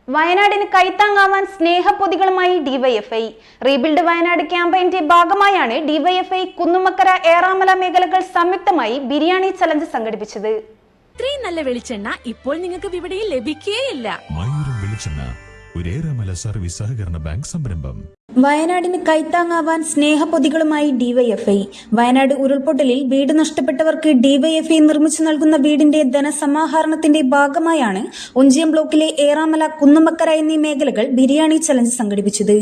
വയനാടിന് കൈത്താങ്ങാവാൻ സ്നേഹപ്പൊതികളുമായി DYFI. Rebuild Wayanad ക്യാമ്പയിന്റെ ഭാഗമായാണ് ഡിവൈഎഫ്ഐ കുന്നുമക്കര ഏറാമല മേഖലകൾ സംയുക്തമായി ബിരിയാണി ചലഞ്ച് സംഘടിപ്പിച്ചത്. ഇത്രയും നല്ല വെളിച്ചെണ്ണ ഇപ്പോൾ നിങ്ങൾക്ക് വിപണിയിൽ ലഭിക്കുകയില്ല. മയൂരം വെളിച്ചെണ്ണ, ഒരു ഏറാമല സർവീസ് സഹകരണ ബാങ്ക് സംരംഭം. വയനാടിന് കൈത്താങ്ങാവാൻ സ്നേഹപ്പൊതികളുമായി ഡിവൈഎഫ്ഐ. വയനാട് ഉരുൾപൊട്ടലിൽ വീട് നഷ്ടപ്പെട്ടവർക്ക് ഡിവൈഎഫ്ഐ നിർമ്മിച്ചു നൽകുന്ന വീടിന്റെ ധനസമാഹരണത്തിന്റെ ഭാഗമായാണ് ഒഞ്ചിയം ബ്ലോക്കിലെ ഏറാമല, കുന്നുമക്കര എന്നീ മേഖലകൾ ബിരിയാണി ചലഞ്ച് സംഘടിപ്പിച്ചത്.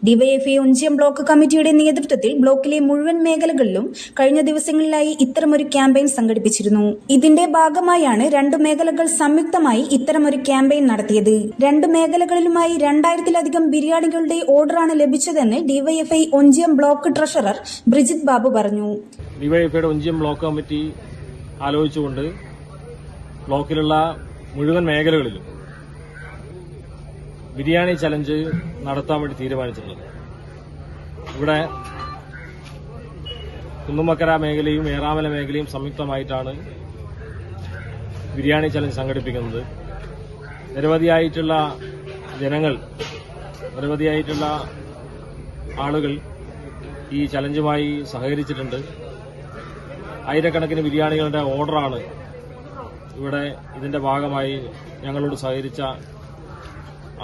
ഡിവൈഎഫ്ഐ ഒഞ്ചിയം ബ്ലോക്ക് കമ്മിറ്റിയുടെ നേതൃത്വത്തിൽ ബ്ലോക്കിലെ മുഴുവൻ മേഖലകളിലും കഴിഞ്ഞ ദിവസങ്ങളിലായി ഇത്തരമൊരു ക്യാമ്പയിൻ സംഘടിപ്പിച്ചിരുന്നു. ഇതിന്റെ ഭാഗമായാണ് 2 മേഖലകൾ സംയുക്തമായി ഇത്തരമൊരു ക്യാമ്പയിൻ നടത്തിയത്. 2 മേഖലകളിലുമായി 2000-ലധികം ബിരിയാണികളുടെ ഓർഡറാണ് ലഭിച്ചതെന്ന് DYFI Onchiyam block treasurer Brijith Babu പറഞ്ഞു. ഡിവൈഎഫ്ഐയുടെ ഒഞ്ചിയം ബ്ലോക്ക് കമ്മിറ്റി ആലോചിച്ചുകൊണ്ട് ബ്ലോക്കിലുള്ള മുഴുവൻ മേഖലകളിലും ബിരിയാണി ചലഞ്ച് നടത്താൻ വേണ്ടി തീരുമാനിച്ചിട്ടുള്ളത്. ഇവിടെ കുന്നുമക്കര മേഖലയും ഏറാമല മേഖലയും സംയുക്തമായിട്ടാണ് ബിരിയാണി ചലഞ്ച് സംഘടിപ്പിക്കുന്നത്. നിരവധിയായിട്ടുള്ള ജനങ്ങൾ, നിരവധിയായിട്ടുള്ള ആളുകൾ ഈ ചലഞ്ചുമായി സഹകരിച്ചിട്ടുണ്ട്. ആയിരക്കണക്കിന് ബിരിയാണികളുടെ ഓർഡറാണ് ഇവിടെ ഇതിന്റെ ഭാഗമായി ഞങ്ങളോട് സഹകരിച്ച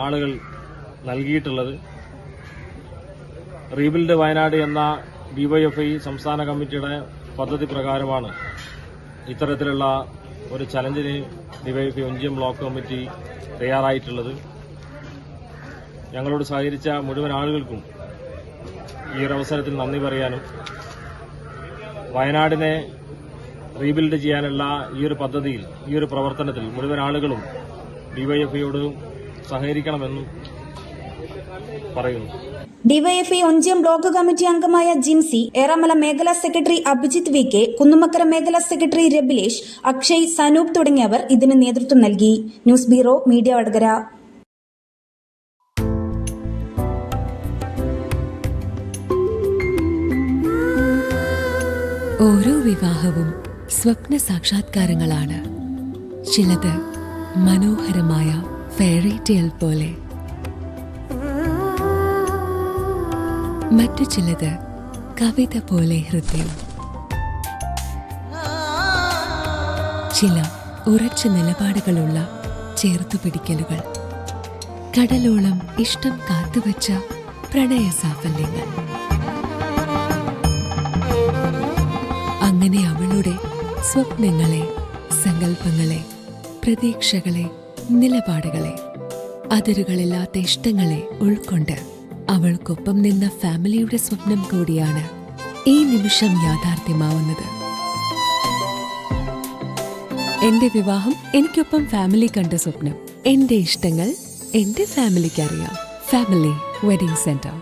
ആളുകൾ നൽകിയിട്ടുള്ളത്. റീബിൽഡ് വയനാട് എന്ന ഡിവൈഎഫ്ഐ സംസ്ഥാന കമ്മിറ്റിയുടെ പദ്ധതി പ്രകാരമാണ് ഇത്തരത്തിലുള്ള ഒരു ചലഞ്ചിന് ഡിവൈഎഫ്ഐ ഒഞ്ചിയം ബ്ലോക്ക് കമ്മിറ്റി തയ്യാറായിട്ടുള്ളത്. ഞങ്ങളോട് സഹകരിച്ച മുഴുവൻ ആളുകൾക്കും ഈ ഒരു അവസരത്തിൽ നന്ദി പറയാനും വയനാടിനെ റീബിൽഡ് ചെയ്യാനുള്ള ഈ ഒരു പദ്ധതിയിൽ, ഈ ഒരു പ്രവർത്തനത്തിൽ മുഴുവൻ ആളുകളും ഡിവൈഎഫ്ഐയോട് സഹകരിക്കണമെന്നും പറയുന്നു. ഡിവൈഎഫ്ഐ ഒഞ്ചിയം ബ്ലോക്ക് കമ്മിറ്റി അംഗമായ ജിൻസി, ഏറാമല മേഖലാ secretary Abhijith V K, Kunnumakkara മേഖലാ സെക്രട്ടറി രബിലേഷ്, അക്ഷയ്, സനൂപ് തുടങ്ങിയവർ ഇതിന് നേതൃത്വം നൽകി. News bureau, media Vadakara. ഓരോ വിവാഹവും സ്വപ്ന സാക്ഷാത്കാരങ്ങളാണ്. ചിലത് മനോഹരമായ ഫെയറി ടെയിൽ പോലെ, മറ്റു ചിലത് കവിത പോലെ ഹൃദയം. ചില ഉറച്ച നിലപാടുകളുള്ള ചേർത്തുപിടിക്കലുകൾ, കടലോളം ഇഷ്ടം കാത്തുവച്ച പ്രണയ സാഫല്യങ്ങൾ. അങ്ങനെ അവളുടെ സ്വപ്നങ്ങളെ, സങ്കല്പങ്ങളെ, പ്രതീക്ഷകളെ, നിലപാടുകളെ, അതിരുകളില്ലാത്ത ഇഷ്ടങ്ങളെ ഉൾക്കൊണ്ട് അവൾക്കൊപ്പം നിന്ന ഫാമിലിയുടെ സ്വപ്നം കൂടിയാണ് ഈ നിമിഷം യാഥാർത്ഥ്യമാവുന്നത്. എന്റെ വിവാഹം എനിക്കൊപ്പം ഫാമിലി കണ്ട സ്വപ്നം. എന്റെ ഇഷ്ടങ്ങൾ എന്റെ ഫാമിലിക്ക് അറിയാം. Family wedding centre.